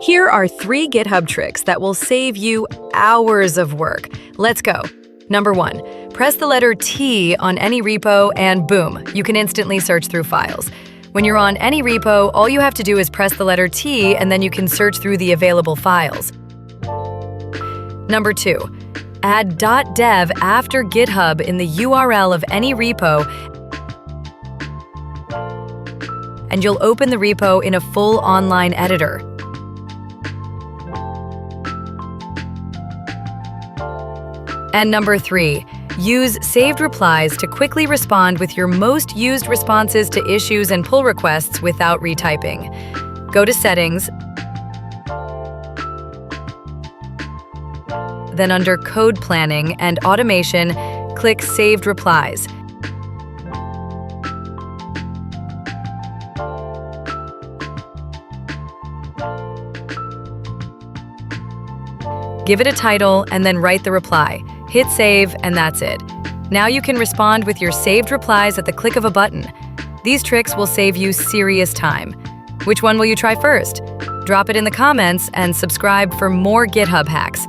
Here are 3 GitHub tricks that will save you hours of work. Let's go. Number 1, press the letter T on any repo and boom, you can instantly search through files. When you're on any repo, all you have to do is press the letter T and then you can search through the available files. Number 2, add .dev after GitHub in the URL of any repo and you'll open the repo in a full online editor. And number 3, use saved replies to quickly respond with your most used responses to issues and pull requests without retyping. Go to Settings, then under Code Planning and Automation, click Saved Replies. Give it a title and then write the reply. Hit save and that's it. Now you can respond with your saved replies at the click of a button. These tricks will save you serious time. Which one will you try first? Drop it in the comments and subscribe for more GitHub hacks.